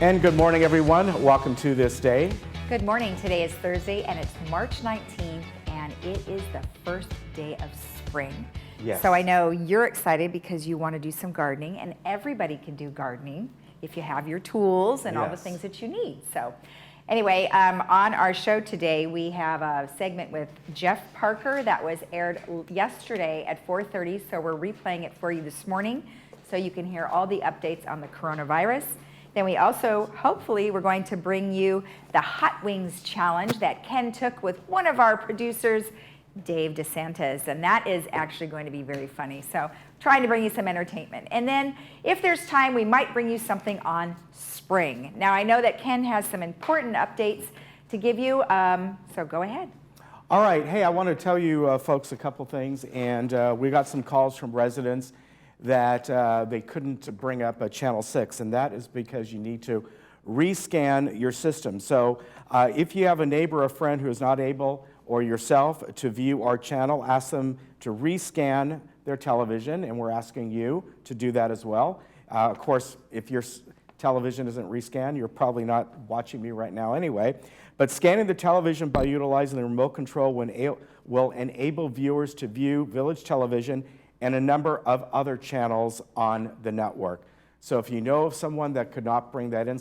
And good morning, everyone. Welcome to This Day. Good morning. Today is Thursday, and it's March 19th, and it is the first day of spring. Yes. So I know you're excited because you want to do some gardening, and everybody can do gardening if you have your tools and all the things that you need. So anyway, on our show today, we have a segment with Jeff Parker that was aired yesterday at 4:30, so we're replaying it for you this morning so you can hear all the updates on the coronavirus. Then we also, hopefully, we're going to bring you the Hot Wings Challenge that Ken took with one of our producers, Dave DeSantis, and that is actually going to be very funny. So trying to bring you some entertainment. And then if there's time, we might bring you something on spring. Now, I know that Ken has some important updates to give you, so go ahead. All right. Hey, I want to tell you folks a couple things, and we got some calls from residents that they couldn't bring up a Channel 6, and that is because you need to rescan your system. So if you have a neighbor or friend who is not able, or yourself, to view our channel, ask them to rescan their television, and we're asking you to do that as well. Of course, if your television isn't rescanned, you're probably not watching me right now anyway. But scanning the television by utilizing the remote control will enable viewers to view Village Television and a number of other channels on the network. So if you know of someone that could not bring that in,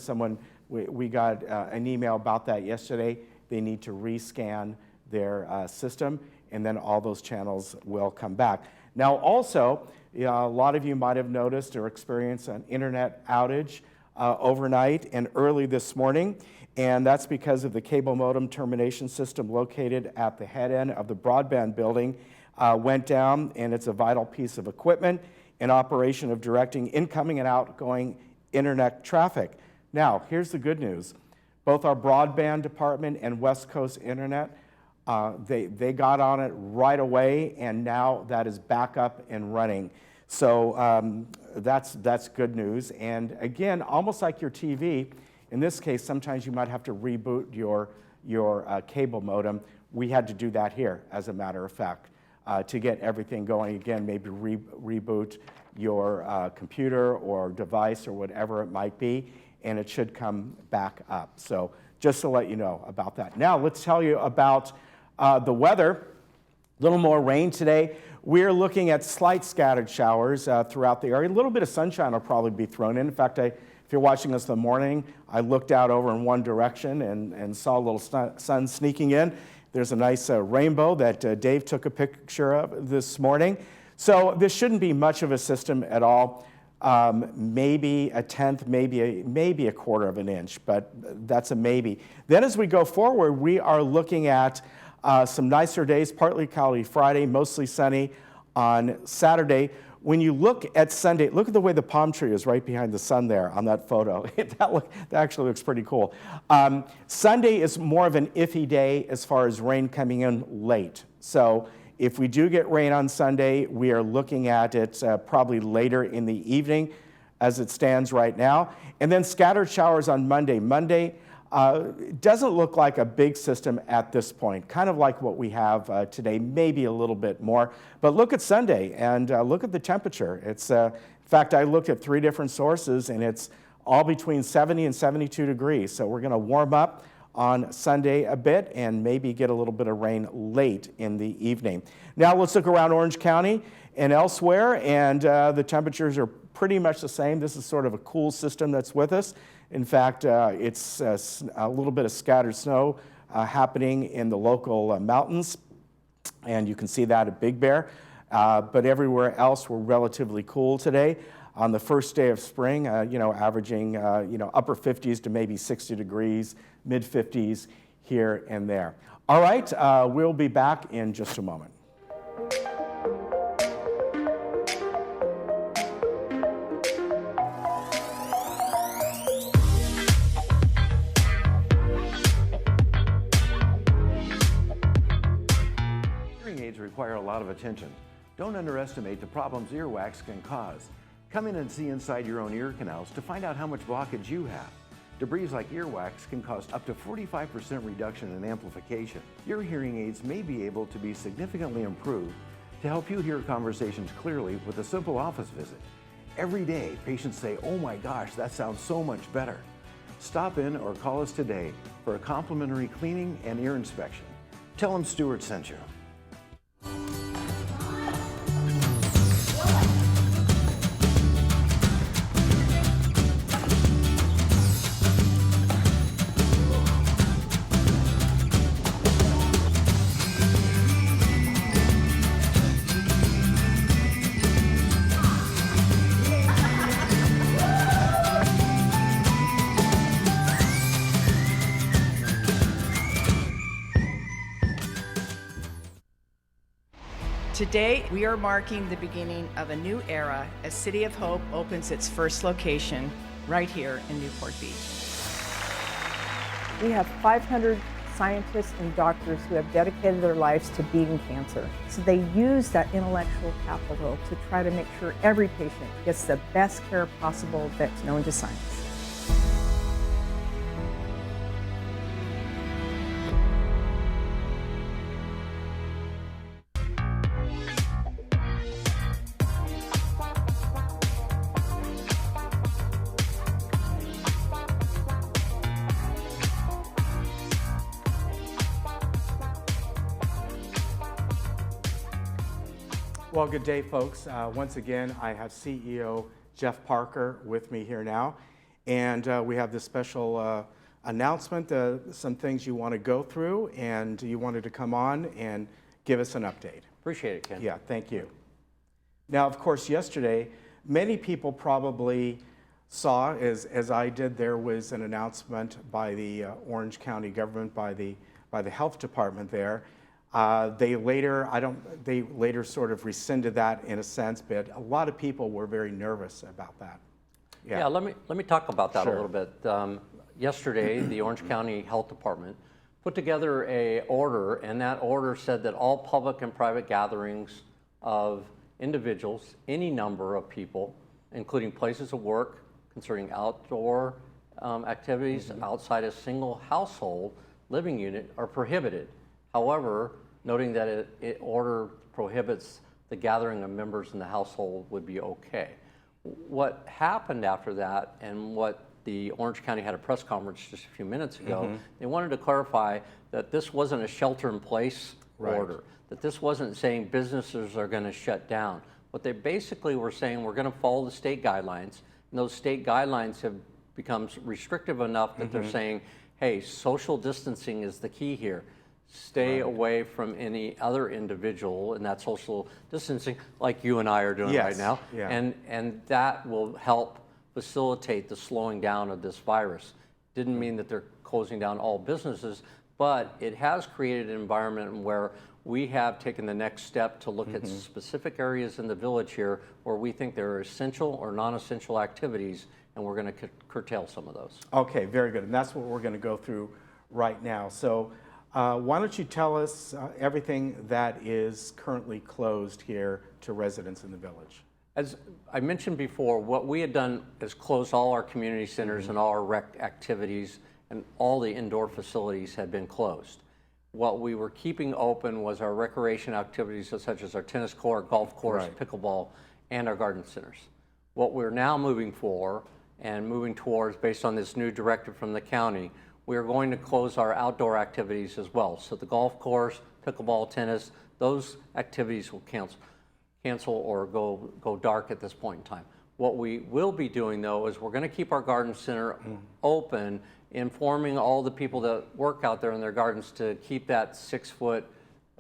we got an email about that yesterday. They need to rescan their system, and then all those channels will come back. Now also, a lot of you might have noticed or experienced an internet outage overnight and early this morning, and that's because of the cable modem termination system located at the head end of the broadband building went down, and it's a vital piece of equipment in operation of directing incoming and outgoing internet traffic. Now, here's the good news. Both our broadband department and West Coast Internet, they got on it right away, and now that is back up and running. So that's good news. And again, almost like your TV, in this case, sometimes you might have to reboot your cable modem. We had to do that here, as a matter of fact. To get everything going again, maybe reboot your computer or device or whatever it might be, and it should come back up. So just to let you know about that. Now let's tell you about the weather. A little more rain today. We're looking at slight scattered showers throughout the area. A little bit of sunshine will probably be thrown in. In fact, if you're watching us in the morning, I looked out over in one direction and saw a little sun sneaking in. There's a nice rainbow that Dave took a picture of this morning. So this shouldn't be much of a system at all. Maybe a tenth, maybe a quarter of an inch, but that's a maybe. Then as we go forward, we are looking at some nicer days, partly cloudy Friday, mostly sunny on Saturday. When you look at Sunday, look at the way the palm tree is right behind the sun there on that photo. that actually looks pretty cool. Sunday is more of an iffy day as far as rain coming in late. So if we do get rain on Sunday, we are looking at it probably later in the evening as it stands right now. And then scattered showers on Monday. Monday doesn't look like a big system at this point, kind of like what we have today, maybe a little bit more. But look at Sunday and look at the temperature. It's, in fact, I looked at 3 different sources, and it's all between 70 and 72 degrees. So we're going to warm up on Sunday a bit and maybe get a little bit of rain late in the evening. Now let's look around Orange County and elsewhere, and the temperatures are pretty much the same. This is sort of a cool system that's with us. In fact, it's a little bit of scattered snow happening in the local mountains, and you can see that at Big Bear. But everywhere else, we're relatively cool today. On the first day of spring, averaging upper 50s to maybe 60 degrees, mid 50s here and there. All right, we'll be back in just a moment. Require a lot of attention. Don't underestimate the problems earwax can cause. Come in and see inside your own ear canals to find out how much blockage you have. Debris like earwax can cause up to 45% reduction in amplification. Your hearing aids may be able to be significantly improved to help you hear conversations clearly with a simple office visit. Every day, patients say, "Oh my gosh, that sounds so much better." Stop in or call us today for a complimentary cleaning and ear inspection. Tell them Stuart sent you. Today, we are marking the beginning of a new era as City of Hope opens its first location right here in Newport Beach. We have 500 scientists and doctors who have dedicated their lives to beating cancer. So they use that intellectual capital to try to make sure every patient gets the best care possible that's known to science. Well, good day, folks. Once again, I have CEO Jeff Parker with me here now, and we have this special announcement, some things you want to go through, and you wanted to come on and give us an update. Appreciate it, Ken. Yeah, thank you. Now, of course, yesterday, many people probably saw, as I did, there was an announcement by the Orange County government, by the health department there. They later sort of rescinded that in a sense, but a lot of people were very nervous about that. Yeah, let me talk about that Sure. a little bit. Yesterday, the Orange County Health Department put together an order, and that order said that all public and private gatherings of individuals, any number of people, including places of work, concerning outdoor activities outside a single household living unit, are prohibited. However, noting that it order prohibits the gathering of members in the household would be okay. What happened after that, and what the Orange County had a press conference just a few minutes ago, they wanted to clarify that this wasn't a shelter-in-place order, that this wasn't saying businesses are going to shut down. What they basically were saying, we're going to follow the state guidelines, and those state guidelines have become restrictive enough that they're saying, hey, social distancing is the key here. Stay away from any other individual in that social distancing, like you and I are doing right now. Yeah. And that will help facilitate the slowing down of this virus. Didn't mean that they're closing down all businesses, but it has created an environment where we have taken the next step to look at specific areas in the village here where we think there are essential or non-essential activities, and we're going to curtail some of those. Okay, very good. And that's what we're going to go through right now. So why don't you tell us everything that is currently closed here to residents in the village? As I mentioned before, what we had done is close all our community centers and all our rec activities, and all the indoor facilities had been closed. What we were keeping open was our recreation activities, such as our tennis court, golf course, pickleball, and our garden centers. What we're now moving for and moving towards, based on this new directive from the county, we are going to close our outdoor activities as well. So the golf course, pickleball, tennis, those activities will cancel or go dark at this point in time. What we will be doing, though, is we're going to keep our garden center open, informing all the people that work out there in their gardens to keep that 6-foot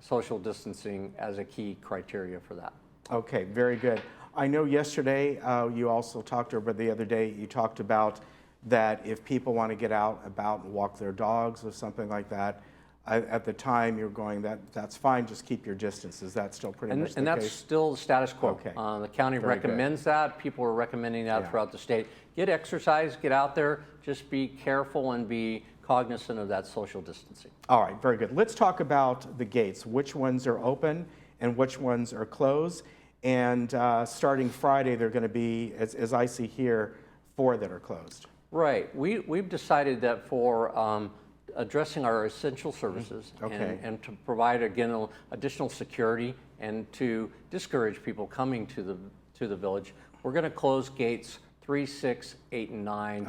social distancing as a key criteria for that. Okay, very good. I know yesterday you also talked, or the other day you talked about that if people want to get out about and walk their dogs or something like that, at the time you're going, that's fine, just keep your distance. Is that still pretty much the case? And that's still the status quo. Okay. The county Very recommends that. People are recommending that throughout the state. Get exercise, get out there, just be careful and be cognizant of that social distancing. All right, very good. Let's talk about the gates. Which ones are open and which ones are closed? And starting Friday, they're going to be, as I see here, 4 that are closed. Right. We've decided that for addressing our essential services and to provide, again, additional security and to discourage people coming to the village, we're going to close gates 3, 6, 8, and 9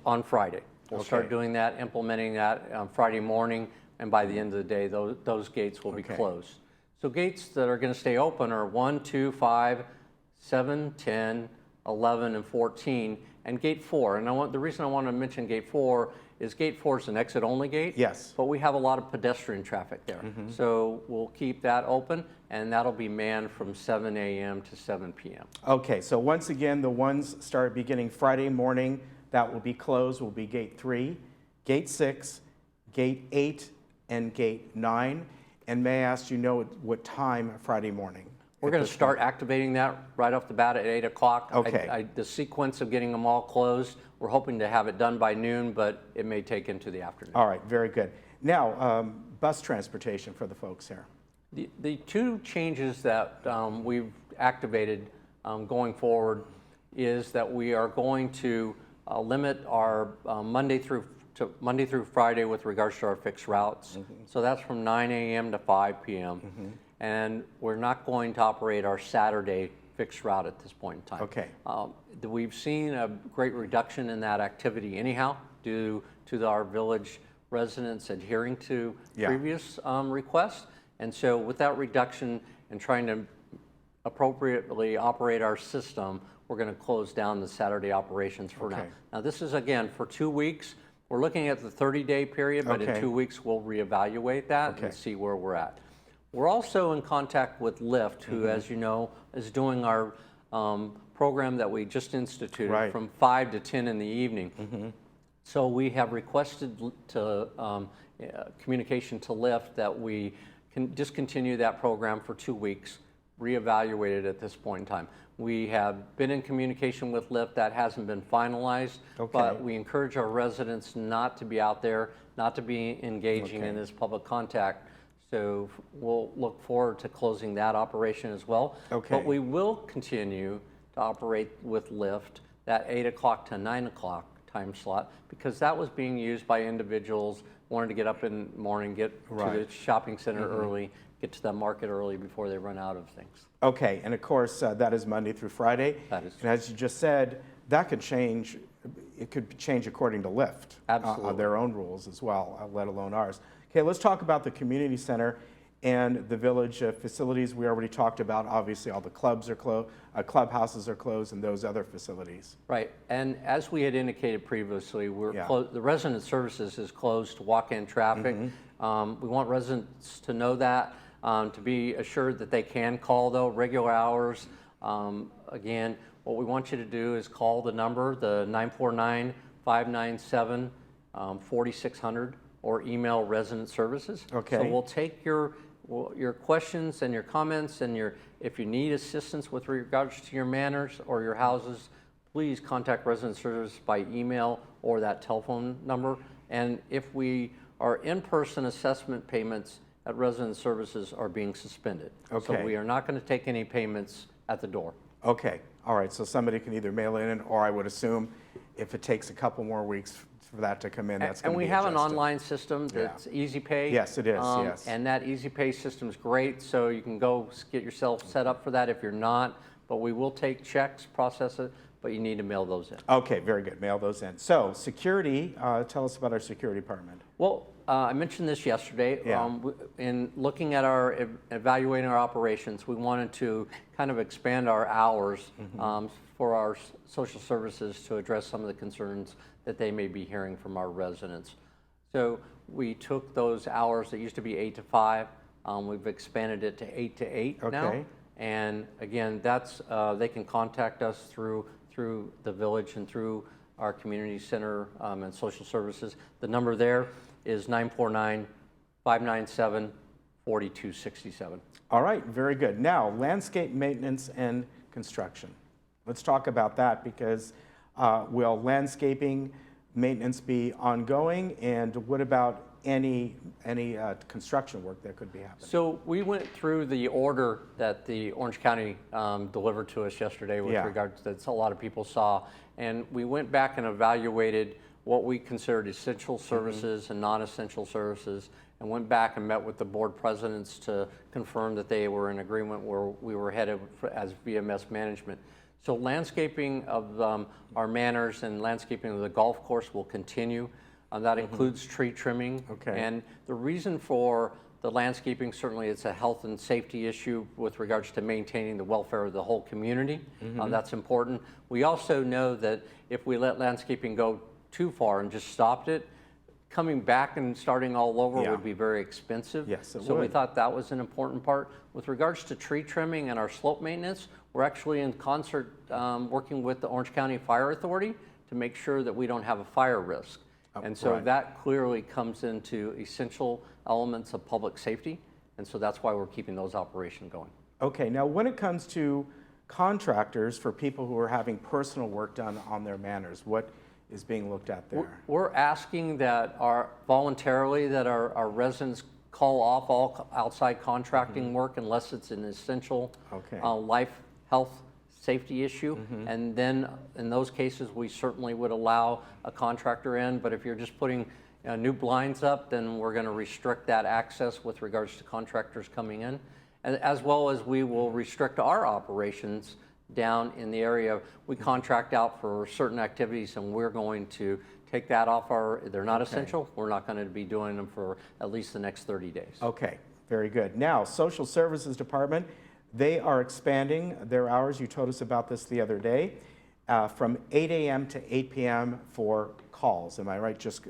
on Friday. We'll start Okay. doing that, implementing that on Friday morning, and by the end of the day, those gates will be Okay. closed. So gates that are going to stay open are 1, 2, 5, 7, 10, 11, and 14, and gate 4. And the reason I want to mention gate 4 is gate 4 is an exit-only gate. Yes. But we have a lot of pedestrian traffic there. So we'll keep that open, and that'll be manned from 7 a.m. to 7 p.m. Okay, so once again, the ones start beginning Friday morning, that will be closed, will be gate 3, gate 6, gate 8, and gate 9. And may I ask, what time Friday morning? We're going to start activating that right off the bat at 8 o'clock. Okay. The sequence of getting them all closed, we're hoping to have it done by noon, but it may take into the afternoon. All right, very good. Now, bus transportation for the folks here. The two changes that we've activated going forward is that we are going to limit our Monday through Friday with regards to our fixed routes. So that's from 9 a.m. to 5 p.m. And we're not going to operate our Saturday fixed route at this point in time. Okay. We've seen a great reduction in that activity anyhow due to our village residents adhering to previous requests. And so with that reduction and trying to appropriately operate our system, we're going to close down the Saturday operations for now. Okay. Now this is again for 2 weeks. We're looking at the 30-day period, but in 2 weeks we'll reevaluate that and see where we're at. We're also in contact with Lyft, who, as you know, is doing our program that we just instituted from 5 to 10 in the evening. So we have requested to communication to Lyft that we can discontinue that program for 2 weeks, reevaluate it at this point in time. We have been in communication with Lyft. That hasn't been finalized, but we encourage our residents not to be out there, not to be engaging in this public contact. So we'll look forward to closing that operation as well. But we will continue to operate with Lyft that 8 o'clock to 9 o'clock time slot, because that was being used by individuals wanting to get up in the morning, get to the shopping center early, get to the market early before they run out of things. Okay, and of course, that is Monday through Friday. That is And as you just said, that could change. It could change according to Lyft. Absolutely. Their own rules as well, let alone ours. Okay, let's talk about the community center and the village facilities. We already talked about, obviously, all the clubs are closed, clubhouses are closed, and those other facilities. Right, and as we had indicated previously, the resident services is closed to walk-in traffic. We want residents to know that, to be assured that they can call, though, regular hours. Again, what we want you to do is call the number, the 949-597-4600, or email resident services. Okay. So we'll take your questions and your comments, and if you need assistance with regards to your manners or your houses, please contact resident services by email or that telephone number. And if we are in-person assessment payments at resident services are being suspended. Okay. So we are not going to take any payments at the door. Okay, all right, so somebody can either mail it in, or I would assume if it takes a couple more weeks for that to come in, that's going to be And we have an adjusted. online system that's Easy Pay. Yes, it is, yes. And that Easy Pay system is great, so you can go get yourself set up for that if you're not. But we will take checks, process it, but you need to mail those in. Okay, very good, mail those in. So security, tell us about our security department. Well, I mentioned this yesterday. In looking at evaluating our operations, we wanted to kind of expand our hours for our social services to address some of the concerns that they may be hearing from our residents. So we took those hours that used to be 8 to 5. We've expanded it to 8 to 8 now. And again, that's they can contact us through the village and through our community center and social services. The number there is 949-597-4267. All right, very good. Now, landscape maintenance and construction. Let's talk about that, because will landscaping maintenance be ongoing, and what about any construction work that could be happening? So we went through the order that the Orange County delivered to us yesterday with regards that a lot of people saw, and we went back and evaluated what we considered essential services and non-essential services, and went back and met with the board presidents to confirm that they were in agreement where we were headed as VMS management. So landscaping of our manors and landscaping of the golf course will continue. That includes tree trimming. Okay. And the reason for the landscaping, certainly it's a health and safety issue with regards to maintaining the welfare of the whole community. That's important. We also know that if we let landscaping go too far and just stopped it, coming back and starting all over Yeah. would be very expensive. Yes, it so we would. thought that was an important part. With regards to tree trimming and our slope maintenance, we're actually in concert working with the Orange County Fire Authority to make sure that we don't have a fire risk. And so right. that clearly comes into essential elements of public safety. And so that's why we're keeping those operations going. Okay, now when it comes to contractors for people who are having personal work done on their manors, what is being looked at there? We're asking that voluntarily that our residents call off all outside contracting work unless it's an essential Okay. Life, health, safety issue. And then in those cases, we certainly would allow a contractor in. But if you're just putting new blinds up, then we're going to restrict that access with regards to contractors coming in. And as well as we will restrict our operations down in the area. We contract out for certain activities and we're going to take that off they're not essential. We're not going to be doing them for at least the next 30 days. Okay, very good. Now, Social Services Department, they are expanding their hours. You told us about this the other day, from 8 a.m. to 8 p.m. for calls. Am I right? Just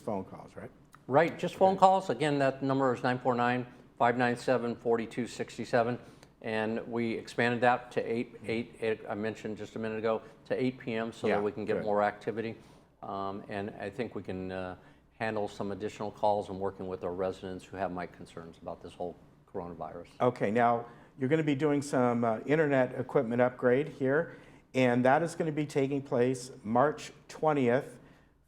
phone calls, right? Right, just phone calls. Again, that number is 949-597-4267. And we expanded that to 8, I mentioned just a minute ago, to 8 p.m. so Yeah, that we can get good. more activity. And I think we can handle some additional calls and working with our residents who have mic concerns about this whole coronavirus. Okay, now you're going to be doing some internet equipment upgrade here, and that is going to be taking place March 20th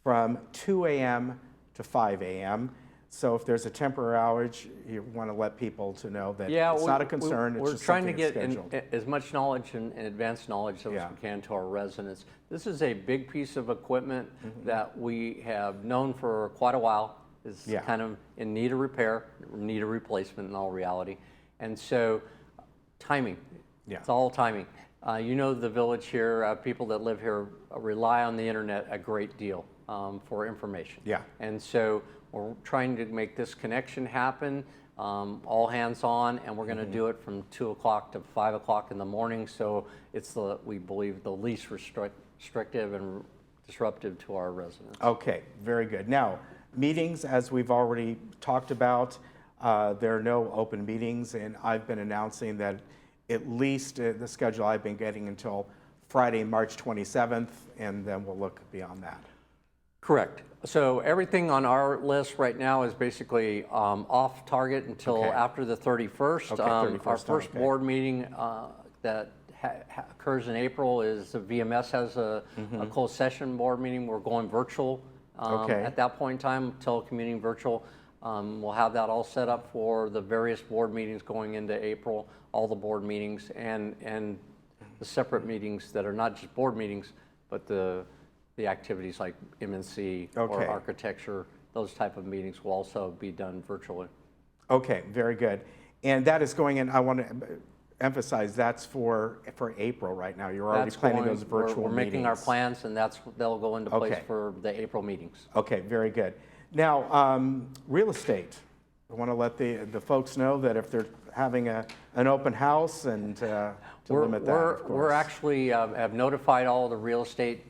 from 2 a.m. to 5 a.m. So if there's a temporary outage, you want to let people to know that it's not a concern. It's We're just trying to something get that's scheduled. as much knowledge and advanced knowledge as Yeah. we can to our residents. This is a big piece of equipment that we have known for quite a while is Yeah. kind of in need of repair, need of replacement in all reality. And so timing, Yeah. it's all timing. You know the village here, people that live here rely on the internet a great deal for information. Yeah. And so we're trying to make this connection happen, all hands on, and we're going to do it from 2 o'clock to 5 o'clock in the morning. So it's we believe the least restrictive and disruptive to our residents. Okay, very good. Now, meetings, as we've already talked about, there are no open meetings, and I've been announcing that at least the schedule I've been getting until Friday, March 27th, and then we'll look beyond that. Correct. So everything on our list right now is basically off target until Okay. after the 31st. Okay, Our 31st, first okay. board meeting that occurs in April is the VMS has a closed session board meeting. We're going virtual Okay. at that point in time, telecommuting virtual. We'll have that all set up for the various board meetings going into April, all the board meetings and the separate meetings that are not just board meetings, but the activities like MNC or Okay. architecture, those type of meetings will also be done virtually. Okay, very good. And that is going in, I want to emphasize, that's for April right now. You're already planning those virtual We're making our meetings. plans, and they'll go into place Okay. for the April meetings. Okay, very good. Now, real estate. I want to let the folks know that if they're having an open house and to limit that, of course. We're actually have notified all the real estate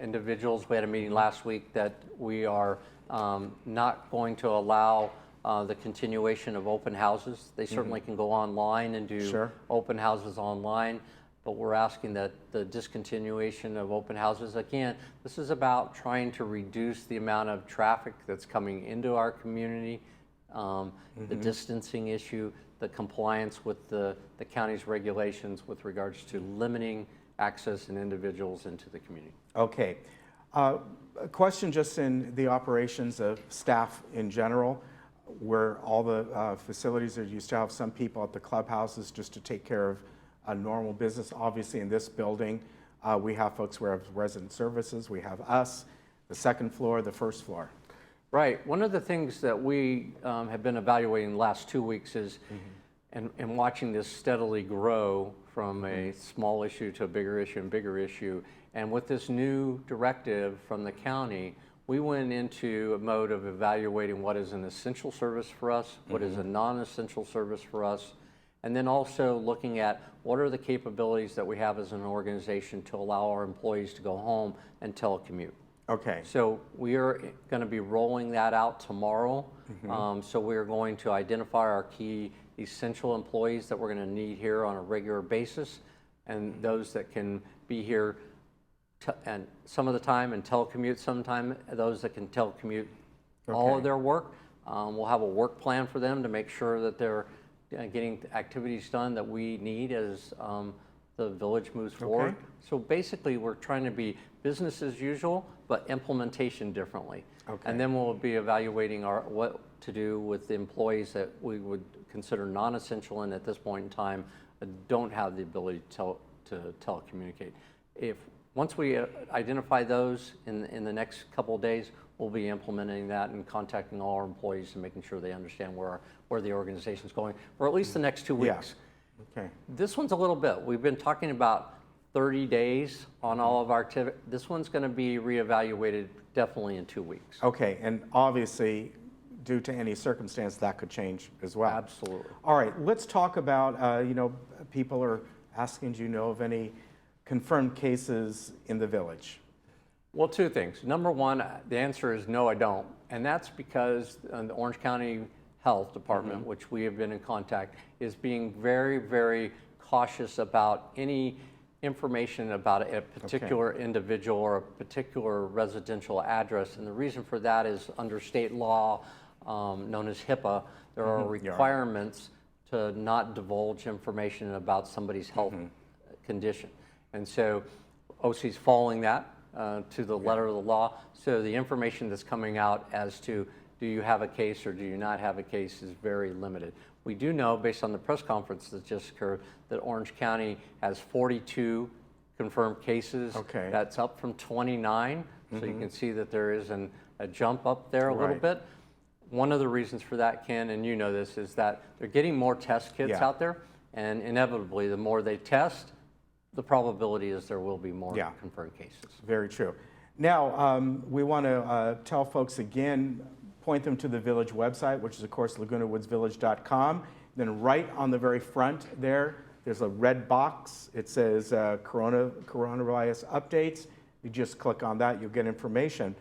individuals. We had a meeting last week that we are not going to allow the continuation of open houses. They certainly can go online and do Sure. open houses online, but we're asking that the discontinuation of open houses, again, this is about trying to reduce the amount of traffic that's coming into our community, the distancing issue, the compliance with the county's regulations with regards to limiting access and individuals into the community. Okay. A question just in the operations of staff in general, where all the facilities are used to have some people at the clubhouses just to take care of a normal business. Obviously, in this building, we have folks who have resident services. We have us, the second floor, the first floor. Right. One of the things that we have been evaluating the last 2 weeks is, and watching this steadily grow from a small issue to a bigger issue and bigger issue. And with this new directive from the county, we went into a mode of evaluating what is an essential service for us, what is a non-essential service for us, and then also looking at what are the capabilities that we have as an organization to allow our employees to go home and telecommute. Okay. So we are going to be rolling that out tomorrow. So we are going to identify our key essential employees that we're going to need here on a regular basis, and those that can be here and some of the time and telecommute sometime, those that can telecommute all of their work. We'll have a work plan for them to make sure that they're getting activities done that we need as the village moves forward. So basically, we're trying to be business as usual, but implementation differently. And then we'll be evaluating what to do with the employees that we would consider non-essential and at this point in time don't have the ability to telecommunicate. Once we identify those in the next couple of days, we'll be implementing that and contacting all our employees and making sure they understand where the organization's going for at least the next 2 weeks. Okay. This one's a little bit. We've been talking about 30 days on all of our activity. This one's going to be reevaluated definitely in 2 weeks. Okay, and obviously, due to any circumstance, that could change as well. Absolutely. All right, let's talk about, people are asking, do you know of any confirmed cases in the village? Well, two things. Number one, the answer is no, I don't. And that's because the Orange County Health Department, which we have been in contact, is being very, very cautious about any information about a particular individual or a particular residential address. And the reason for that is under state law, known as HIPAA, there are requirements to not divulge information about somebody's health condition. And so OC's following that to the letter of the law. So the information that's coming out as to do you have a case or do you not have a case is very limited. We do know, based on the press conference that just occurred, that Orange County has 42 confirmed cases. Okay. That's up from 29. So you can see that there is a jump up there a little bit. One of the reasons for that, Ken, and you know this, is that they're getting more test kits out there. And inevitably, the more they test, the probability is there will be more confirmed cases. Very true. Now, we want to tell folks again, point them to the village website, which is, of course, lagunawoodsvillage.com. Then right on the very front there's a red box. It says coronavirus updates. You just click on that, you'll get information.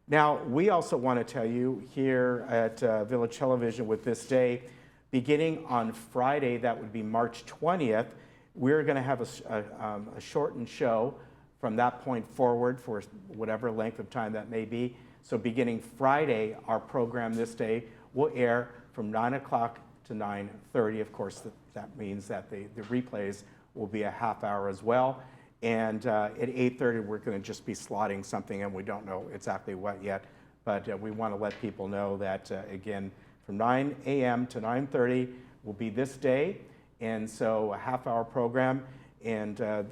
Now, we also want to tell you here at Village Television with This Day, beginning on Friday, that would be March 20th, we're going to have a shortened show from that point forward for whatever length of time that may be. So beginning Friday, our program This Day will air from 9 o'clock to 9:30. Of course, that means that the replays will be a half hour as well. And at 8:30, we're going to just be slotting something, and we don't know exactly what yet. But we want to let people know that, again, from 9 a.m. to 9:30 will be This Day. And so a half-hour program. And, then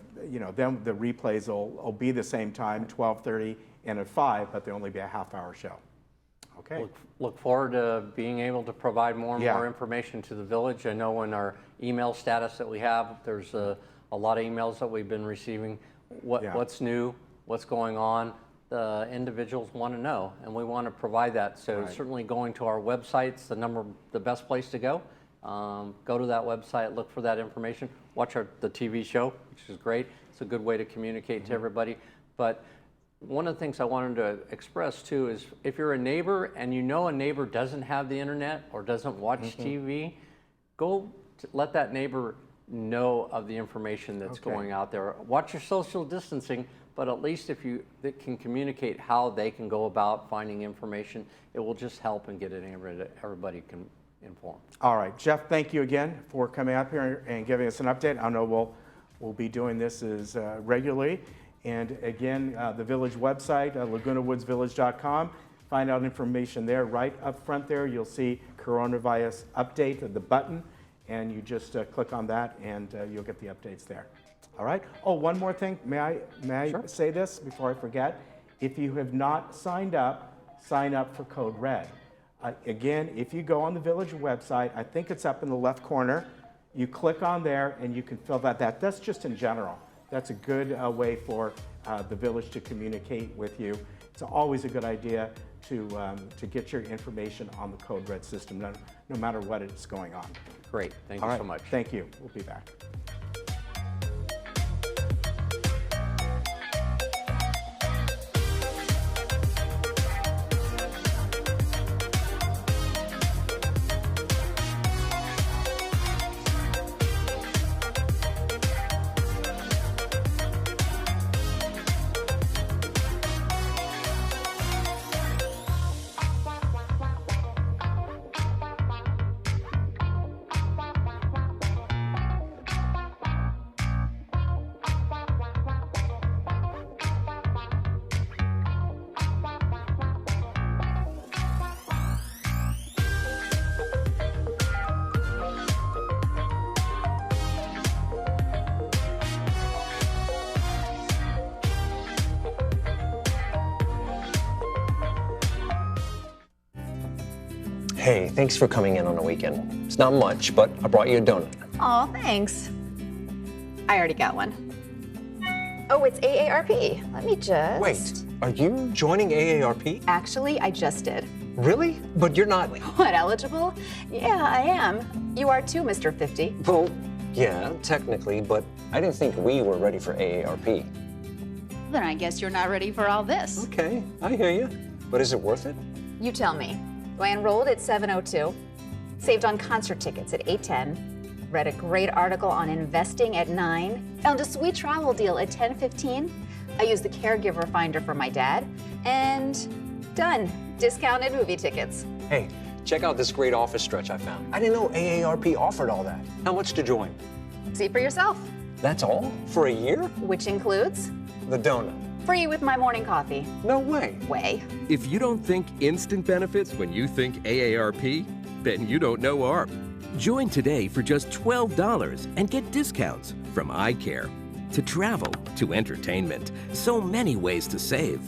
the replays will be the same time, 12:30 and at 5, but they'll only be a half-hour show. Okay. Look forward to being able to provide more and more information to the village. I know in our email status that we have, there's a lot of emails that we've been receiving. What's new, what's going on, the individuals want to know, and we want to provide that. So certainly going to our website's the best place to go. Go to that website, look for that information, watch the TV show, which is great. It's a good way to communicate to everybody. But one of the things I wanted to express too is if you're a neighbor and you know a neighbor doesn't have the internet or doesn't watch TV, go let that neighbor know of the information that's going out there. Watch your social distancing, but at least if they can communicate how they can go about finding information, it will just help and get everybody informed. All right, Jeff, thank you again for coming up here and giving us an update. I know we'll be doing this as regularly. And again, the village website, lagunawoodsvillage.com. Find out information there. Right up front there, you'll see coronavirus update, the button, and you just click on that, and you'll get the updates there. All right. Oh, one more thing. May I say this before I forget? If you have not signed up, sign up for Code Red. Again, if you go on the village website, I think it's up in the left corner, You click on there and you can fill that. That's just in general. That's a good way for the village to communicate with you. It's always a good idea to get your information on the Code Red system, no matter what is going on. Great, thank you All right, so much. Thank you. We'll be back. Hey, thanks for coming in on a weekend. It's not much, but I brought you a donut. Oh, thanks. I already got one. Oh, it's AARP. Let me just... Wait, are you joining AARP? Actually, I just did. Really? But you're not... What, eligible? Yeah, I am. You are too, Mr. 50. Well, yeah, technically, but I didn't think we were ready for AARP. Then I guess you're not ready for all this. Okay, I hear you. But is it worth it? You tell me. I enrolled at 7:02, saved on concert tickets at 8:10, read a great article on investing at 9, found a sweet travel deal at 10:15. I used the caregiver finder for my dad, and done. Discounted movie tickets. Hey, check out this great office stretch I found. I didn't know AARP offered all that. How much to join? See for yourself. That's all? For a year? Which includes The donut. free with my morning coffee. No way. Way. If you don't think instant benefits when you think AARP, then you don't know ARP. Join today for just $12 and get discounts from eye care to travel to entertainment. So many ways to save.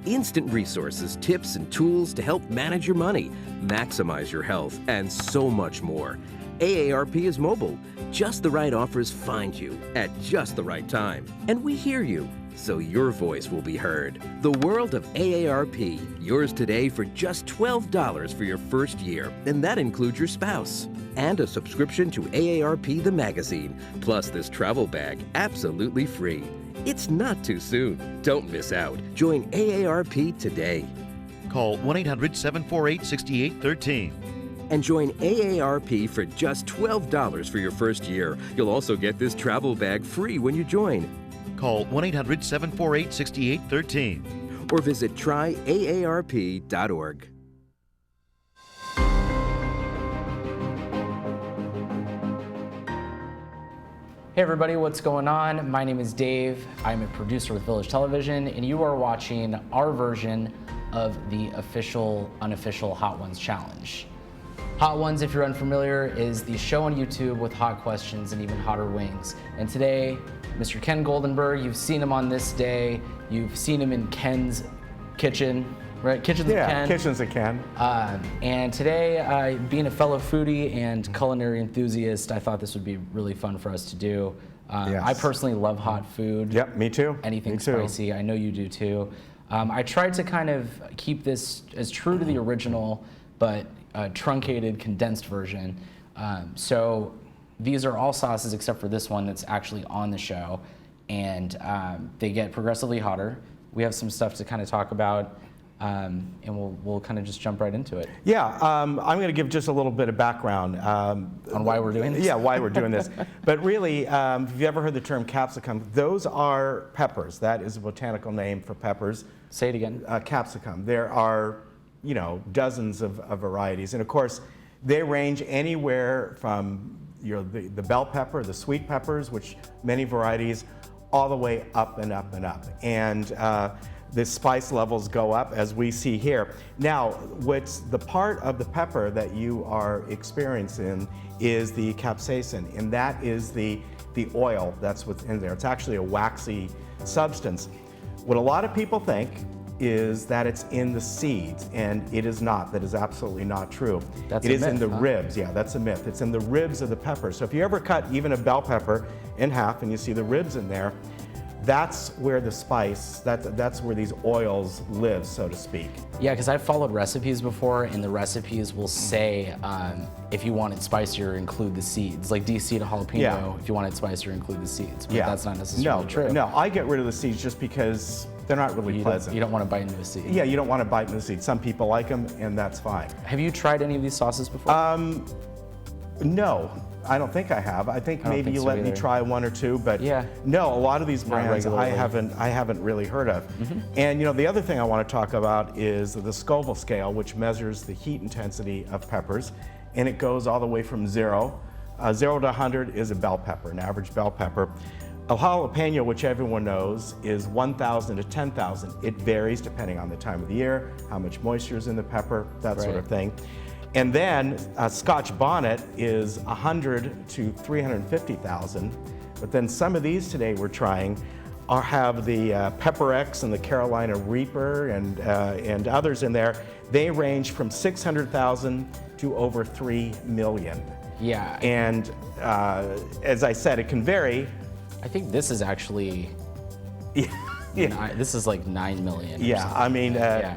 Instant resources, tips, and tools to help manage your money, maximize your health, and so much more. AARP is mobile. Just the right offers find you at just the right time. And we hear you, so your voice will be heard. The world of AARP, yours today for just $12 for your first year, and that includes your spouse. And a subscription to AARP the magazine, plus this travel bag, absolutely free. It's not too soon. Don't miss out. Join AARP today. Call 1-800-748-6813. And join AARP for just $12 for your first year. You'll also get this travel bag free when you join. Call 1-800-748-6813. Or visit tryaarp.org. Hey everybody, what's going on? My name is Dave. I'm a producer with Village Television, and you are watching our version of the official, unofficial Hot Ones Challenge. Hot Ones, if you're unfamiliar, is the show on YouTube with hot questions and even hotter wings. And today, Mr. Ken Goldenberg, you've seen him on This Day. You've seen him in Ken's kitchen, right? Kitchens with Ken. Kitchens with Ken. And today, being a fellow foodie and culinary enthusiast, I thought this would be really fun for us to do. Yes. I personally love hot food. Yep, me too. Anything Me too. spicy. I know you do too. I tried to kind of keep this as true to the original, but a truncated, condensed version. So these are all sauces except for this one that's actually on the show, and they get progressively hotter. We have some stuff to kind of talk about, and we'll kind of just jump right into it. Yeah, I'm going to give just a little bit of background. On why we're doing this? Yeah, why we're doing this. But really, have you ever heard the term capsicum? Those are peppers. That is a botanical name for peppers. Say it again. Capsicum. There are, dozens of varieties. And of course, they range anywhere from the bell pepper, the sweet peppers, which many varieties, all the way up and up and up. And the spice levels go up as we see here. Now, what's the part of the pepper that you are experiencing is the capsaicin, and that is the oil that's within there. It's actually a waxy substance. What a lot of people think is that it's in the seeds, and it is not. That is absolutely not true. That's It a is in myth, the huh? ribs. Yeah, that's a myth. It's in the ribs of the pepper. So if you ever cut even a bell pepper in half and you see the ribs in there, that's where the spice, that's where these oils live, so to speak. Yeah, because I've followed recipes before, and the recipes will say if you want it spicier, include the seeds. Like de-seed a jalapeno. Yeah. If you want it spicier, include the seeds. But Yeah, that's not necessarily true. No, I get rid of the seeds just because they're not really pleasant. You don't want to bite into a seed. Yeah, you don't want to bite into the seeds. Some people like them, and that's fine. Have you tried any of these sauces before? No, I don't think I have. I think don't maybe think you so let me either. try one or two, but Yeah. no, a lot of these Not brands I regularly. haven't really heard of. And the other thing I want to talk about is the Scoville scale, which measures the heat intensity of peppers, and it goes all the way from 0. 0 to 100 is a bell pepper, an average bell pepper. A jalapeno, which everyone knows, is 1,000 to 10,000. It varies depending on the time of the year, how much moisture is in the pepper, that sort of thing. And then Scotch bonnet is 100 to 350,000. But then some of these today we're trying have the Pepper X and the Carolina Reaper and others in there. They range from 600,000 to over 3 million. Yeah. And as I said, it can vary. I think this is actually, this is like 9 million. or Yeah, something. I mean, yeah.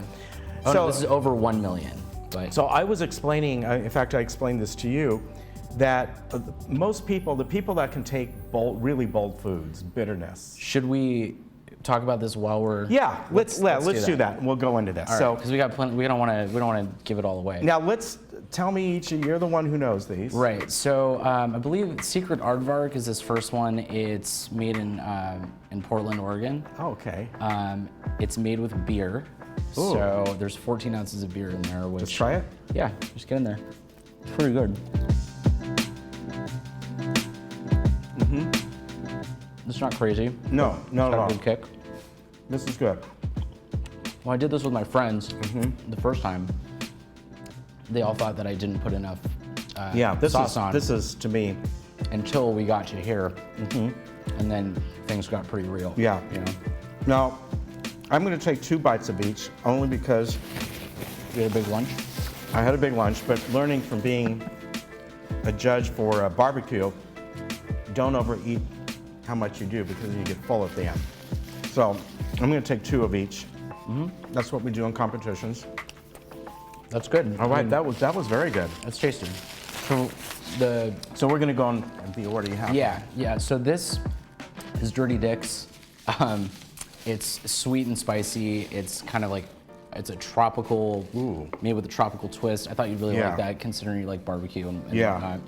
Oh, no, so- this is over 1 million. But So I was explaining, in fact, I explained this to you, that most people, the people that can take really bold foods, bitterness. should we talk about this while we're? Yeah, let's do that. We'll go into this. So because we got plenty. We don't want to give it all away. now tell me each. You're the one who knows these. Right. So I believe Secret Aardvark is this first one. It's made in Portland, Oregon. Okay. It's made with beer. Ooh. So there's 14 ounces of beer in there. Which, Just try it. Yeah, just get in there. It's pretty good. It's not crazy. No, not It's at got all. a good kick. This is good. Well, I did this with my friends the first time. They all thought that I didn't put enough Yeah, sauce on this is to me. until we got to here, and then things got pretty real. Yeah. You know. Now, I'm going to take 2 bites of each, only because You had a big lunch. I had a big lunch, but learning from being a judge for a barbecue, don't overeat how much you do because you get full at the end. So I'm going to take 2 of each. That's what we do in competitions. That's good. All right, that was very good. That's tasty. So we're going to go in the order you have. Yeah. So this is Dirty Dick's. It's sweet and spicy. It's kind of like, it's a tropical, made with a tropical twist. I thought you'd really Yeah. like that, considering you like barbecue and Yeah. whatnot.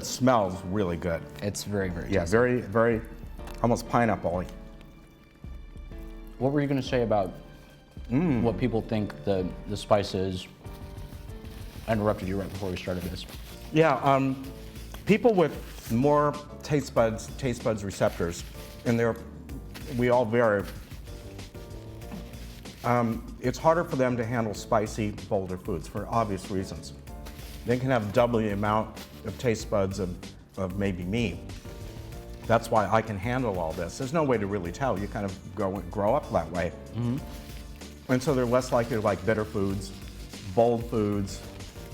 It smells really good. It's very, very Yeah, tasty. very, very, almost pineapple-y. What were you going to say about what people think the spice is? I interrupted you right before we started this. Yeah, people with more taste buds receptors, and we all vary. It's harder for them to handle spicy, bolder foods for obvious reasons. They can have double the amount of taste buds of maybe me. That's why I can handle all this. There's no way to really tell. You kind of grow up that way. And so they're less likely to like bitter foods, bold foods,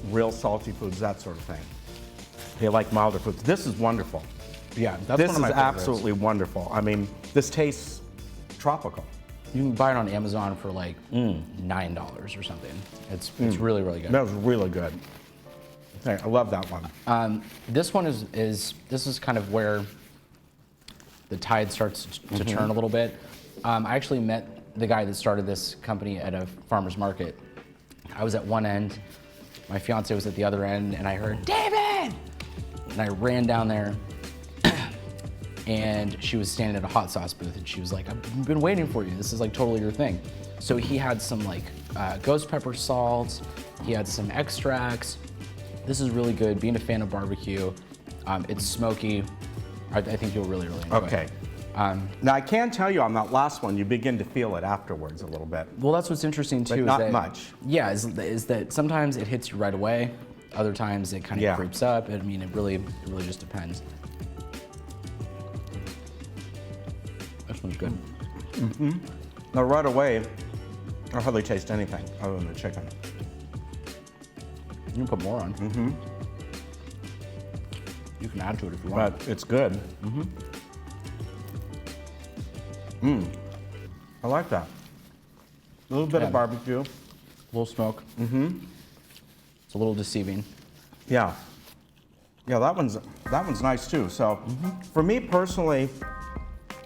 real salty foods, that sort of thing. They like milder foods. This is wonderful. Yeah, that's This one of my is favorites. absolutely wonderful. I mean, this tastes tropical. You can buy it on Amazon for like $9 or something. It's really, really good. That was really good. Hey, I love that one. This one this is kind of where the tide starts to turn a little bit. I actually met the guy that started this company at a farmer's market. I was at one end, my fiance was at the other end, and I heard, "David!" And I ran down there, and she was standing at a hot sauce booth, and she was like, "I've been waiting for you. This is like totally your thing." So he had some like ghost pepper salt, he had some extracts. This is really good. Being a fan of barbecue, it's smoky. I think you'll really, really enjoy Okay. it. Now, I can tell you on that last one, you begin to feel it afterwards a little bit. Well, that's what's interesting too. But is not that, much. Yeah, is that sometimes it hits you right away. Other times it kind of Yeah. creeps up. I mean, it really just depends. This one's good. Now, right away, I hardly taste anything other than the chicken. You can put more on. Mm-hmm. You can add to it if you want. But it's good. I like that. A little bit of barbecue. A little smoke. Mm-hmm. It's a little deceiving. Yeah. Yeah, that one's nice too. So for me personally,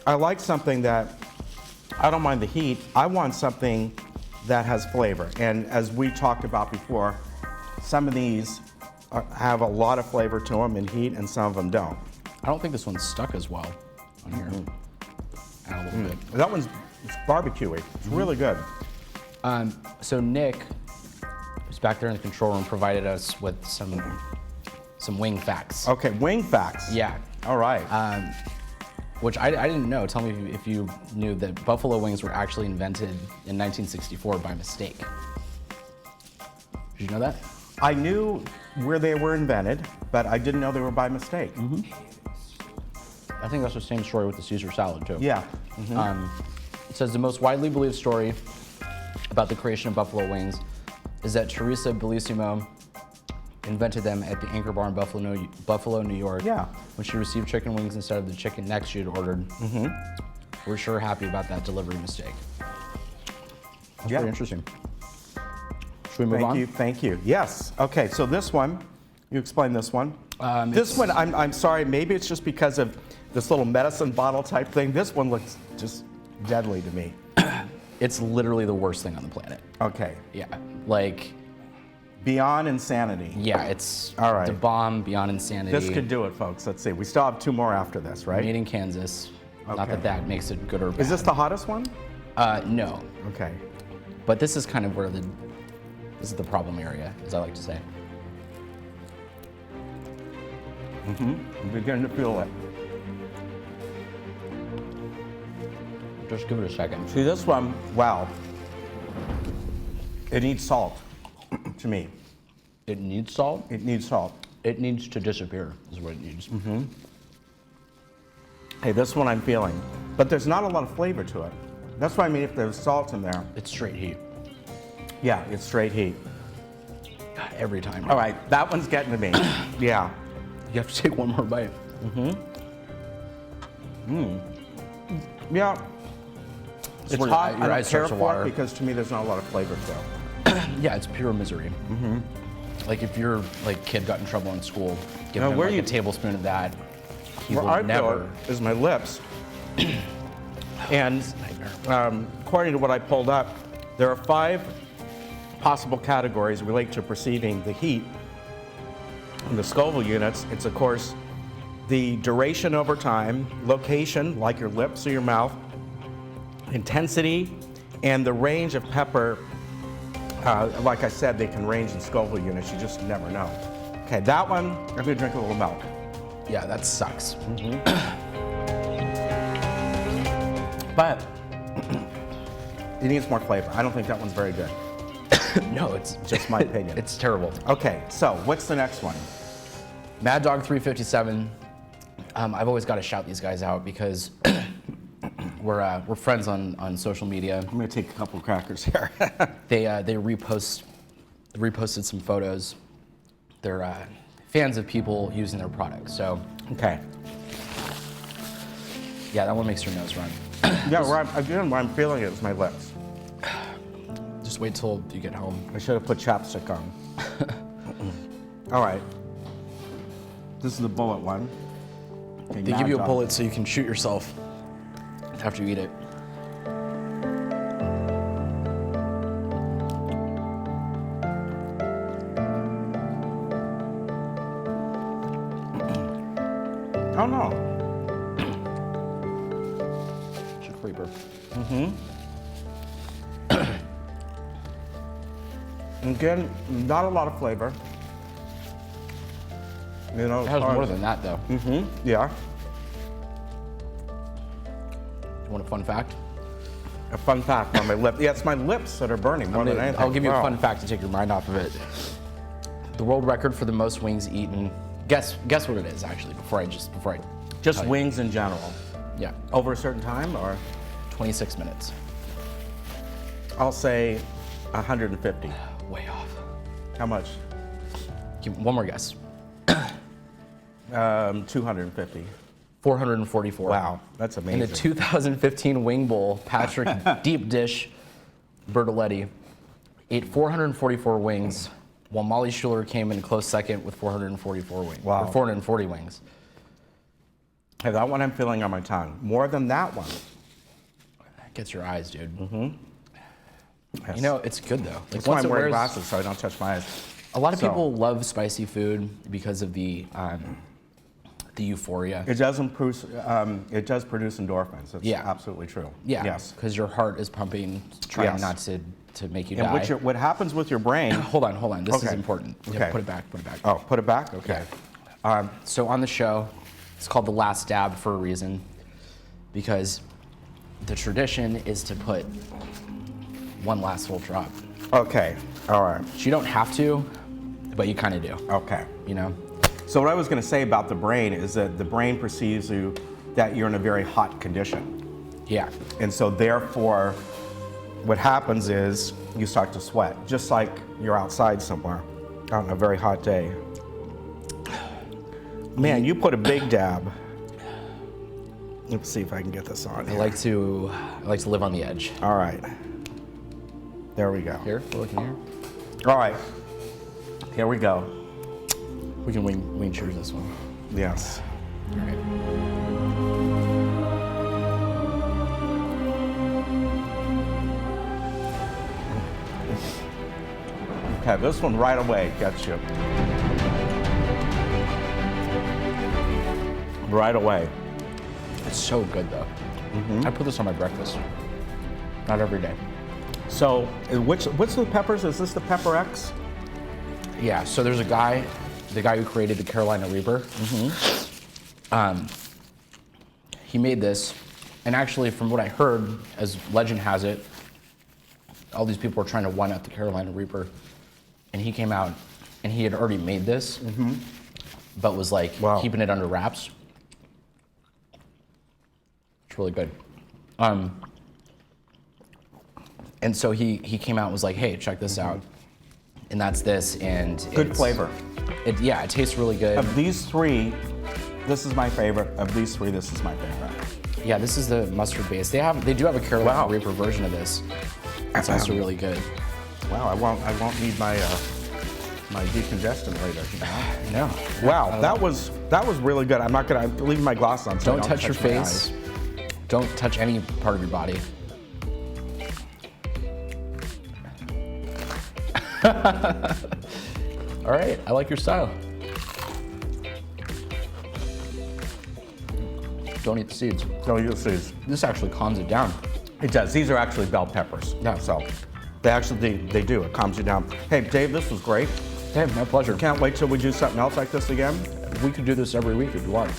I like something that, I don't mind the heat. I want something that has flavor. And as we talked about before, some of these have a lot of flavor to them and heat, and some of them don't. I don't think this one's stuck as well on here. Add a little bit. That one's barbecuey. It's really good. So Nick, who's back there in the control room, provided us with some wing facts. Okay, wing facts. Yeah. All right. Which I didn't know. Tell me if you knew that buffalo wings were actually invented in 1964 by mistake. Did you know that? I knew where they were invented, but I didn't know they were by mistake. I think that's the same story with the Caesar salad too. Yeah. It says the most widely believed story about the creation of buffalo wings is that Teresa Bellissimo invented them at the Anchor Bar in Buffalo, New York. Yeah. When she received chicken wings instead of the chicken necks she had ordered. We're sure happy about that delivery mistake. That's Yeah. pretty interesting. Should we move on? Thank you. Yes. Okay, so this one, you explain this one. This one, I'm sorry, maybe it's just because of this little medicine bottle type thing. This one looks just deadly to me. It's literally the worst thing on the planet. Okay. Yeah. Like, Beyond insanity. yeah, it's All right. the bomb beyond insanity. This could do it, folks. Let's see. We still have 2 more after this, right? Made in Kansas. Not Okay. that makes it good or bad. Is this the hottest one? No. Okay. But this is kind of where this is the problem area, as I like to say. I'm beginning to feel it. Just give it a second. See, this one, wow. It needs salt to me. It needs salt. It needs salt. It needs to disappear, is what it needs. Hey, this one I'm feeling. But there's not a lot of flavor to it. That's what I mean if there's salt in there. It's straight heat. Yeah, it's straight heat. God, every time. All right, that one's getting to me. Yeah. You have to take one more bite. Yeah. It's where hot. your I don't eyes start care to for water. it because to me there's not a lot of flavor to it. Yeah, it's pure misery. Like if your kid got in trouble in school, give Now, him where like you- a tablespoon of that. He Where will I feel never. it is my lips. And according to what I pulled up, there are 5 possible categories relate to perceiving the heat. In the Scoville units, it's of course the duration over time, location, like your lips or your mouth, intensity, and the range of pepper. Like I said, they can range in Scoville units, you just never know. Okay, that one, I'm gonna drink a little milk. Yeah, that sucks. But it needs more flavor. I don't think that one's very good. No, it's Just my opinion. it's terrible. Okay, so what's the next one? Mad Dog 357. I've always got to shout these guys out because we're friends on social media. I'm gonna take a couple of crackers here. They reposted some photos. They're fans of people using their products. So Okay. yeah, that one makes your nose run. Yeah, where I'm feeling it is my lips. Just wait till you get home. I should have put chapstick on. All right. This is the bullet one. Okay, They Mad give you a Dog. bullet so you can shoot yourself after you eat it. Oh no. It's a creeper. Again, not a lot of flavor. You know, It has more than that though. Yeah. You want a fun fact? A fun fact on my lip. Yeah, it's my lips that are burning more than anything. I'll give you Wow. a fun fact to take your mind off of it. The world record for the most wings eaten. Guess what it is actually before I Just tell you. wings in general. Yeah, Over a certain time or? 26 minutes. I'll say 150. Way off. How much? Give one more guess. 250. 444. Wow, that's amazing. In the 2015 Wing Bowl, Patrick Deep Dish Bertoletti ate 444 wings, while Molly Schuler came in close second with 444 wings. Wow. Or 440 wings. Hey, that one I'm feeling on my tongue. More than that one. Gets your eyes, dude. Yes. You know, it's good though. That's why once I'm it wearing wears- glasses so I don't touch my eyes. A lot of So- people love spicy food because of the euphoria. It does produce endorphins. That's Yeah. absolutely true. Yeah, Yes. because your heart is pumping, trying Yes. not to make you And die. what happens with your brain? Hold on. This is Okay. important. You have Okay. to put it back. Oh, put it back? Okay. So on the show, it's called The Last Dab for a reason, because the tradition is to put one last full drop. Okay. All right. So you don't have to, but you kind of do. Okay. You know? So what I was going to say about the brain is that the brain perceives that you're in a very hot condition. Yeah. And so therefore, what happens is you start to sweat, just like you're outside somewhere on a very hot day. Man, you put a big dab. Let's see if I can get this on I here. like to live on the edge. All right. There we go. Here, we're looking here. All right. Here we go. We can wing cheers this one. Yes. All right. Okay, this one right away gets you. Right away. It's so good though. I put this on my breakfast. Not every day. So, what's the peppers? Is this the Pepper X? Yeah, so there's a guy, the guy who created the Carolina Reaper. He made this, and actually from what I heard, as legend has it, all these people were trying to one-up the Carolina Reaper, and he came out, and he had already made this, but was like Wow. keeping it under wraps. It's really good. And so he came out and was like, hey, check this out. And that's this, and Good it's- flavor. It tastes really good. Of these three, this is my favorite. Of these three, this is my favorite. Yeah, this is the mustard base. They do have a Carolina Wow. Reaper version of this. It's also really good. Wow, I won't need my my decongestant later. You know? No. Wow, that was really good. I'm leaving my glasses on. So I Don't touch your my face. eyes. Don't touch any part of your body. All right, I like your style. Don't eat the seeds. So you'll see. This actually calms it down. It does. These are actually bell peppers. Yeah. So they do. It calms you down. Hey, Dave, this was great. Hey, my pleasure. Can't wait till we do something else like this again. We could do this every week if you want.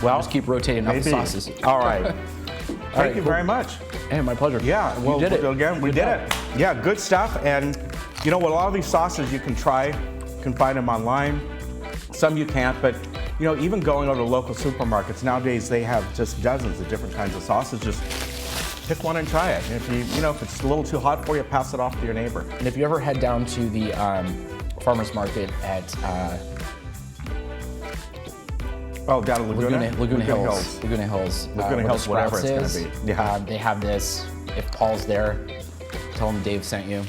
Well, Just keep rotating up the maybe. sauces. All right. Thank you cool. very much. Hey, my pleasure. Yeah, well, you did it. again, we Good did job. it. Yeah, good stuff. And you know what? A lot of these sauces you can try, you can find them online. Some you can't, but you know, even going over to local supermarkets nowadays, they have just dozens of different kinds of sauces. Just pick one and try it. And if it's a little too hot for you, pass it off to your neighbor. And if you ever head down to the farmers market at Oh, down at Laguna? Laguna Hills. Laguna Hills. Laguna where Hills, the whatever it's Sprouts gonna is. be. Yeah. They have this. If Paul's there, tell him Dave sent you.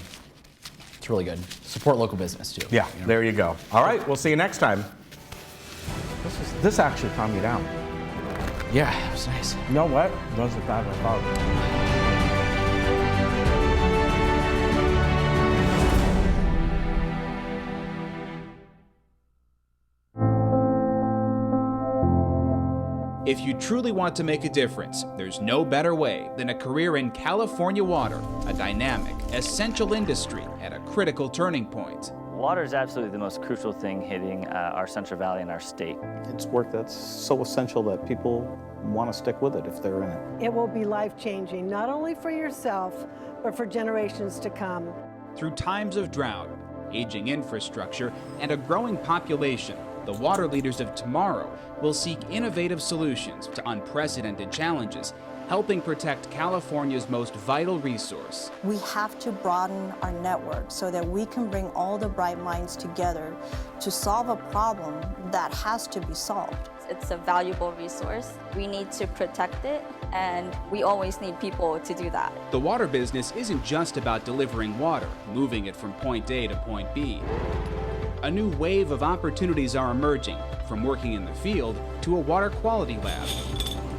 It's really good. Support local business too. Yeah, you know? there you go. All right, we'll see you next time. This actually calmed me down. Yeah, it was nice. You know what? It wasn't bad at all. If you truly want to make a difference, there's no better way than a career in California water, a dynamic, essential industry at a critical turning point. Water is absolutely the most crucial thing hitting our Central Valley and our state. It's work that's so essential that people want to stick with it if they're in it. It will be life-changing, not only for yourself, but for generations to come. Through times of drought, aging infrastructure, and a growing population, The water leaders of tomorrow will seek innovative solutions to unprecedented challenges, helping protect California's most vital resource. We have to broaden our network so that we can bring all the bright minds together to solve a problem that has to be solved. It's a valuable resource. We need to protect it, and we always need people to do that. The water business isn't just about delivering water, moving it from point A to point B. A new wave of opportunities are emerging, from working in the field to a water quality lab,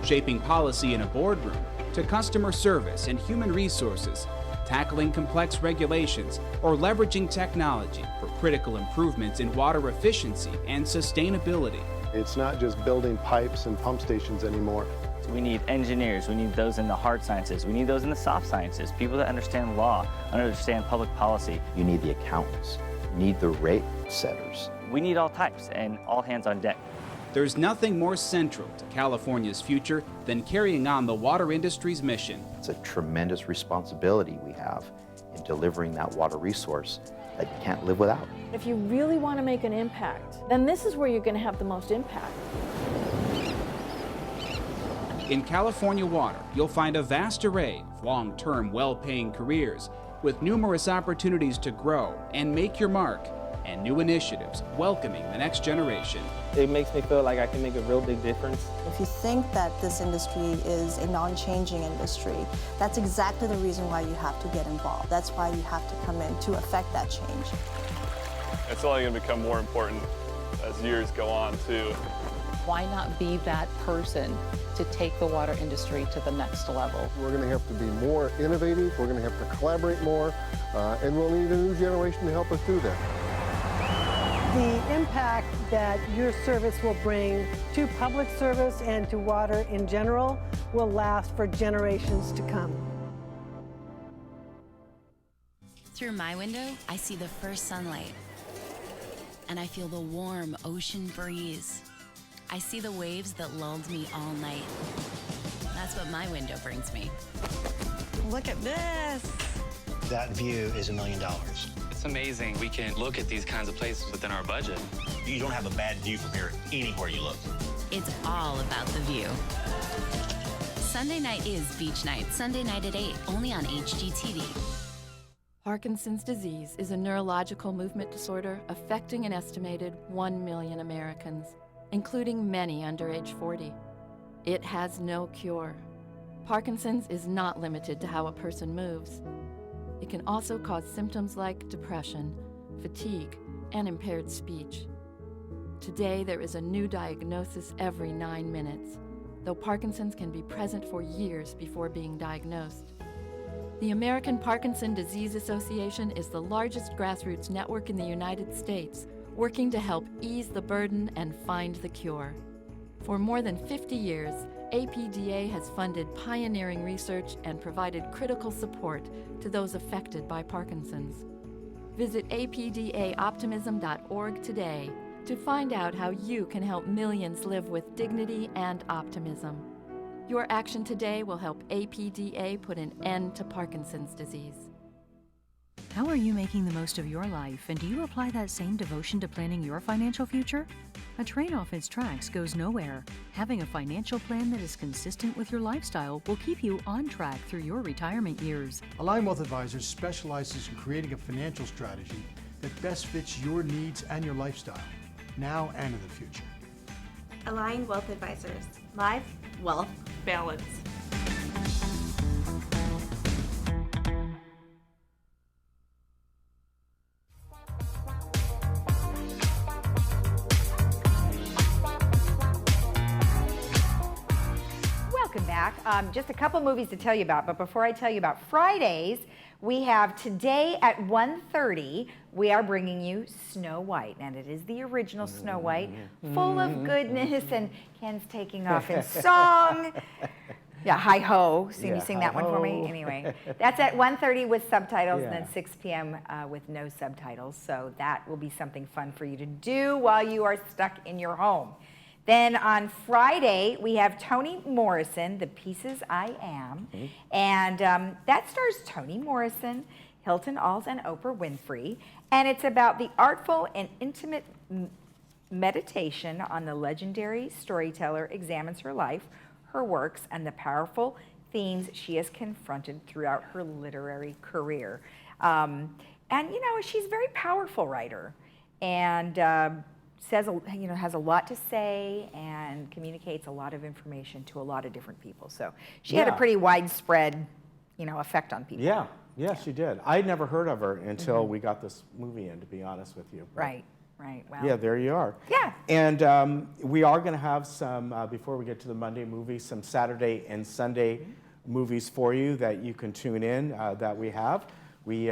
shaping policy in a boardroom to customer service and human resources, tackling complex regulations, or leveraging technology for critical improvements in water efficiency and sustainability. It's not just building pipes and pump stations anymore. We need engineers, we need those in the hard sciences, we need those in the soft sciences, people that understand law, understand public policy. You need the accountants, you need the rate setters. We need all types and all hands on deck. There's nothing more central to California's future than carrying on the water industry's mission. It's a tremendous responsibility we have in delivering that water resource that you can't live without. If you really want to make an impact, then this is where you're going to have the most impact. In California Water, you'll find a vast array of long-term, well-paying careers with numerous opportunities to grow and make your mark, and new initiatives welcoming the next generation. It makes me feel like I can make a real big difference. If you think that this industry is a non-changing industry, that's exactly the reason why you have to get involved. That's why you have to come in to affect that change. It's only going to become more important as years go on, too. Why not be that person to take the water industry to the next level? We're going to have to be more innovative, we're going to have to collaborate more, and we'll need a new generation to help us do that. The impact that your service will bring to public service and to water in general will last for generations to come. Through my window, I see the first sunlight, and I feel the warm ocean breeze. I see the waves that lulled me all night. That's what my window brings me. Look at this. That view is $1 million. It's amazing we can look at these kinds of places within our budget. You don't have a bad view from here anywhere you look. It's all about the view. Sunday night is beach night. Sunday night at 8, only on HGTV. Parkinson's disease is a neurological movement disorder affecting an estimated 1 million Americans, including many under age 40. It has no cure. Parkinson's is not limited to how a person moves. It can also cause symptoms like depression, fatigue, and impaired speech. Today, there is a new diagnosis every 9 minutes, though Parkinson's can be present for years before being diagnosed. The American Parkinson Disease Association is the largest grassroots network in the United States, working to help ease the burden and find the cure. For more than 50 years, APDA has funded pioneering research and provided critical support to those affected by Parkinson's. Visit apdaoptimism.org today to find out how you can help millions live with dignity and optimism. Your action today will help APDA put an end to Parkinson's disease. How are you making the most of your life, and do you apply that same devotion to planning your financial future? A train off its tracks goes nowhere. Having a financial plan that is consistent with your lifestyle will keep you on track through your retirement years. Align Wealth Advisors specializes in creating a financial strategy that best fits your needs and your lifestyle, now and in the future. Align Wealth Advisors. Life, wealth, balance. Back. Just a couple movies to tell you about, but before I tell you about Fridays, we have today at 1:30, we are bringing you Snow White, and it is the original Snow White, full of goodness, and Ken's taking off in song. Yeah, hi-ho. Can you sing that one for me? Anyway, that's at 1:30 with subtitles, and then 6 p.m. With no subtitles, so that will be something fun for you to do while you are stuck in your home. Then on Friday, we have Toni Morrison, The Pieces I Am, and that stars Toni Morrison, Hilton Als, and Oprah Winfrey, and it's about the artful and intimate meditation on the legendary storyteller examines her life, her works, and the powerful themes she has confronted throughout her literary career. And you know, she's a very powerful writer, and says, you know, has a lot to say and communicates a lot of information to a lot of different people. So she had a pretty widespread, you know, effect on people. Yeah, she did. I'd never heard of her until we got this movie in, to be honest with you. But Right. Wow. yeah, there you are. Yeah. And we are going to have some, before we get to the Monday movies, some Saturday and Sunday movies for you that you can tune in that we have. We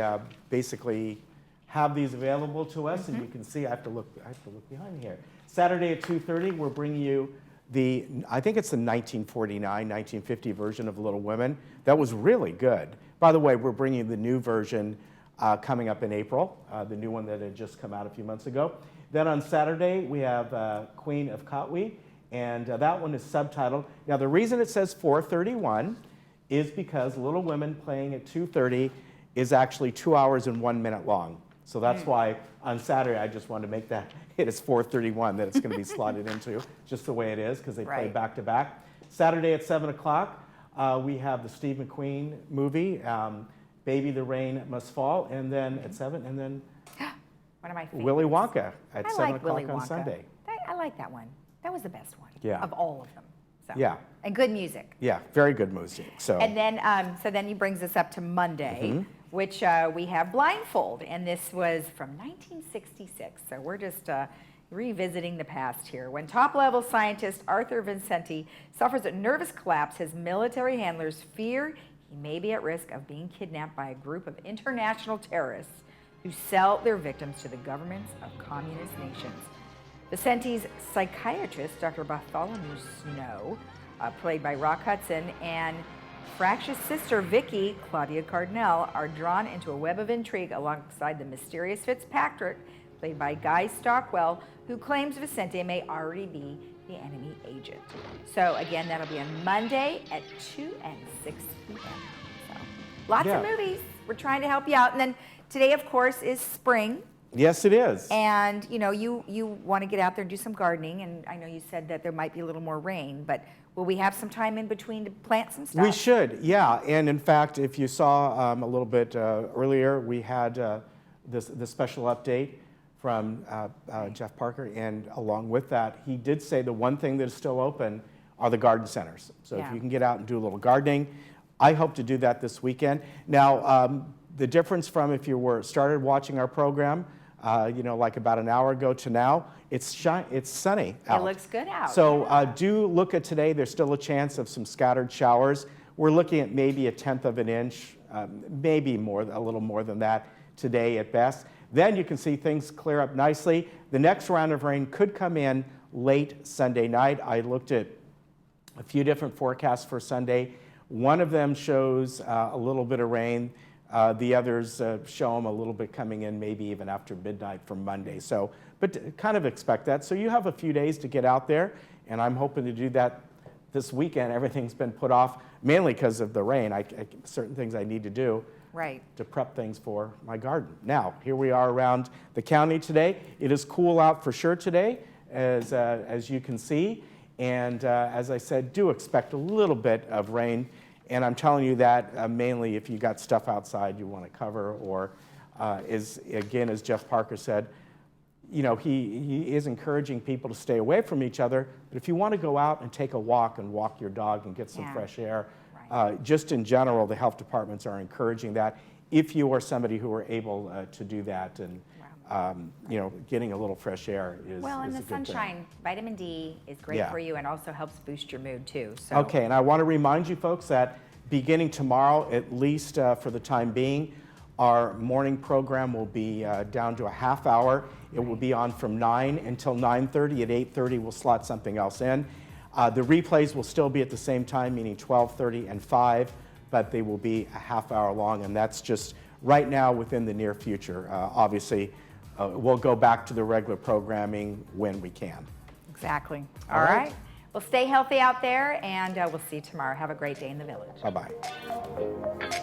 basically have these available to us, and you can see, I have to look behind me here. Saturday at 2:30, we're bringing you I think it's the 1949, 1950 version of Little Women. That was really good. By the way, we're bringing the new version coming up in April, the new one that had just come out a few months ago. Then on Saturday, we have Queen of Katwe, and that one is subtitled. Now, the reason it says 4:31 is because Little Women playing at 2:30 is actually 2 hours and 1 minute long. So that's why on Saturday, I just wanted to make that it is 4:31 that it's going to be slotted into, just the way it is, because they play back to back. Saturday at 7 o'clock, we have the Steve McQueen movie, Baby the Rain Must Fall, and then at 7, and then one of my favorites. Willy Wonka at 7 like o'clock Willy on Wonka. Sunday. I like that one. That was the best one Yeah. of all of them. So. Yeah. And good music. Yeah, very good music. So. And then, so then he brings us up to Monday, which we have Blindfold, and this was from 1966. So we're just revisiting the past here. When top-level scientist Arthur Vincenti suffers a nervous collapse, his military handlers fear he may be at risk of being kidnapped by a group of international terrorists who sell their victims to the governments of communist nations. Vincenti's psychiatrist, Dr. Bartholomew Snow, played by Rock Hudson, and fractious sister Vicky, Claudia Cardinal, are drawn into a web of intrigue alongside the mysterious Fitzpatrick, played by Guy Stockwell, who claims Vicente may already be the enemy agent. So again, that'll be on Monday at 2 and 6 p.m. So lots of movies. We're trying to help you out. And then today, of course, is spring. Yes, it is. And you know, you want to get out there and do some gardening, and I know you said that there might be a little more rain, but will we have some time in between to plant some stuff? We should, yeah. And in fact, if you saw a little bit earlier, we had the special update from Jeff Parker, and along with that, he did say the one thing that is still open are the garden centers. So if you can get out and do a little gardening, I hope to do that this weekend. Now, the difference from if you started watching our program, you know, like about an hour ago to now, it's sunny out. It looks good out. So do look at today. There's still a chance of some scattered showers. We're looking at maybe 1/10 of an inch, maybe more, a little more than that today at best. Then you can see things clear up nicely. The next round of rain could come in late Sunday night. I looked at a few different forecasts for Sunday. One of them shows a little bit of rain. The others show them a little bit coming in maybe even after midnight for Monday. So, but kind of expect that. So you have a few days to get out there, and I'm hoping to do that this weekend. Everything's been put off mainly because of the rain. Certain things I need to do to prep things for my garden. Now, here we are around the county today. It is cool out for sure today, as you can see. And as I said, do expect a little bit of rain. And I'm telling you that mainly if you got stuff outside you want to cover, or again, as Jeff Parker said, you know, he is encouraging people to stay away from each other. But if you want to go out and take a walk and walk your dog and get some fresh air, just in general, the health departments are encouraging that if you are somebody who are able to do that. And you know, getting a little fresh air is well, and is the a good sunshine, thing. Vitamin D is great for you and also helps boost your mood too. So. Okay, and I want to remind you folks that beginning tomorrow, at least for the time being, our morning program will be down to a half hour. It will be on from 9 until 9:30. At 8:30, we'll slot something else in. The replays will still be at the same time, meaning 12:30 and 5, but they will be a half hour long, and that's just right now within the near future. Obviously, we'll go back to the regular programming when we can. Exactly. All right. Well, stay healthy out there, and we'll see you tomorrow. Have a great day in the village. Bye-bye.